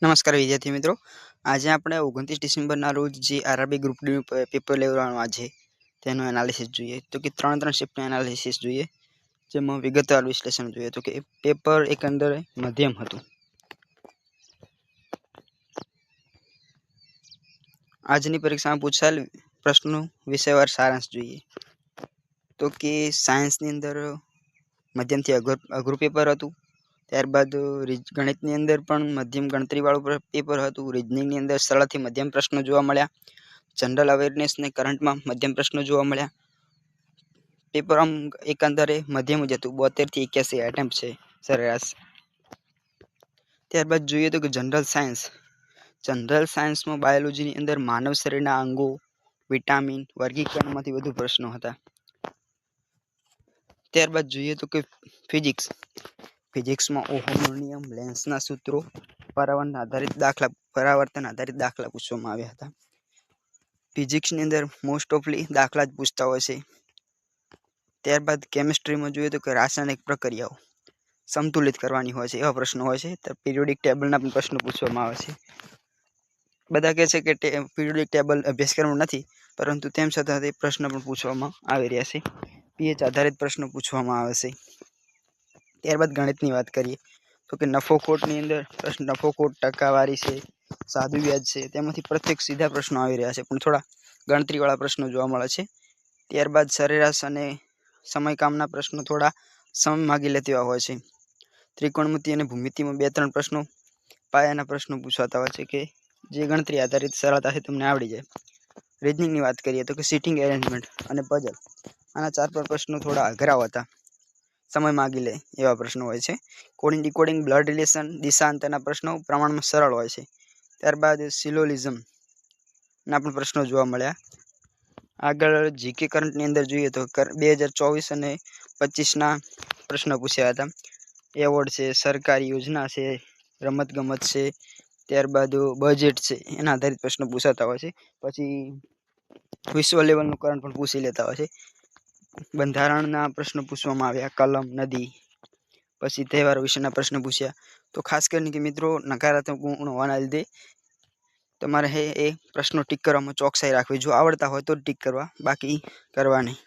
નમસ્કાર વિદ્યાર્થી મિત્રો, આજે આપણે 29 ડિસેમ્બરના રોજ જે આરઆરબી ગ્રુપ ડી પેપર લેવાનું આજે તેનું એનાલિસિસ જોઈએ. તો કે ત્રણ શિફ્ટનું એનાલિસિસ જોઈએ, જેમાં વિગતવાર વિશ્લેષણ જોઈએ. તો કે પેપર એકંદરે મધ્યમ હતું. આજની પરીક્ષામાં પૂછાયેલ પ્રશ્નો વિષયવાર સારાંશ જોઈએ. તો કે સાયન્સની અંદર મધ્યમથી અઘરું પેપર હતું. ત્યારબાદ ગણિતની અંદર પણ મધ્યમ ગણતરીવાળું પેપર હતું. રીઝનિંગની અંદર સરળથી મધ્યમ પ્રશ્નો જોવા મળ્યા. જનરલ અવેરનેસ ને કરંટમાં મધ્યમ પ્રશ્નો જોવા મળ્યા. પેપર આમ એકંદરે મધ્યમ જ હતું. 72 થી 81 આઇટમ છે સરેરાશ. ત્યારબાદ જોઈએ તો કે જનરલ સાયન્સમાં બાયોલોજીની અંદર માનવ શરીરના અંગો, વિટામિન, વર્ગીકરણમાંથી વધુ પ્રશ્નો હતા. ત્યારબાદ જોઈએ તો કે ફિઝિક્સમાં ઓહમનો નિયમ, લેન્સના સૂત્રો, પરાવર્તન આધારિત દાખલા પૂછવામાં આવ્યા હતા. ફિઝિક્સની અંદર મોસ્ટ ઓફલી દાખલા જ પૂછતા હોય છે. ત્યારબાદ કેમિસ્ટ્રીમાં જોઈએ તો કે રાસાયણિક પ્રક્રિયાઓ સંતુલિત કરવાની હોય છે એવા પ્રશ્નો હોય છે. તો પીરિયોડિક ટેબલના પણ પ્રશ્નો પૂછવામાં આવે છે. બધા કહે છે કે પીરિયોડિક ટેબલ અભ્યાસક્રમ નથી, પરંતુ તેમ છતાં તે પ્રશ્ન પણ પૂછવામાં આવી રહ્યા છે. પીએચ આધારિત પ્રશ્નો પૂછવામાં આવે છે. ત્યારબાદ ગણિતની વાત કરીએ તો કે નફો ખોટની અંદર નફો ખોટ, ટકાવારી છે, સાદું વ્યાજ છે, તેમાંથી પ્રત્યેક સીધા પ્રશ્નો આવી રહ્યા છે, પણ થોડા ગણતરીવાળા પ્રશ્નો જોવા મળે છે. ત્યારબાદ સરેરાશ અને સમયકામના પ્રશ્નો થોડા સમય માગી લેતા હોય છે. ત્રિકોણમિતિ અને ભૂમિતિમાં 2-3 પ્રશ્નો પાયાના પ્રશ્નો પૂછાતા હોય છે કે જે ગણતરી આધારિત સરળતાથી તમને આવડી જાય. રીઝનિંગની વાત કરીએ તો કે સિટિંગ એરેન્જમેન્ટ અને પઝલ, આના 4 પ્રશ્નો થોડા અઘરા હતા, સમય માગી લે એવા પ્રશ્નો હોય છે. કોડિંગ ડીકોડિંગ, બ્લડ રિલેશન, દિશાંતરના પ્રશ્નો પ્રમાણમાં સરળ હોય છે. ત્યારબાદ સિલોલિઝમના પણ પ્રશ્નો જોવા મળ્યા. આગળ જીકે કરંટની અંદર જોઈએ તો 2024 અને 25ના પ્રશ્નો પૂછ્યા હતા. એવોર્ડ છે, સરકારી યોજના છે, રમતગમત છે, ત્યારબાદ બજેટ છે, એના આધારિત પ્રશ્નો પૂછાતા હોય છે. પછી વિશ્વ લેવલનું કરંટ પણ પૂછી લેતા હોય છે. બંધારણના પ્રશ્નો પૂછવામાં આવ્યા, કલમ, નદી, પછી તહેવારો વિશેના પ્રશ્નો પૂછ્યા. તો ખાસ કરીને કે મિત્રો, નકારાત્મક ગુણ હોવાના લીધે તમારે એ પ્રશ્નો ટીક કરવામાં ચોકસાઈ રાખવી. જો આવડતા હોય તો ટીક કરવા, બાકી કરવા નહીં.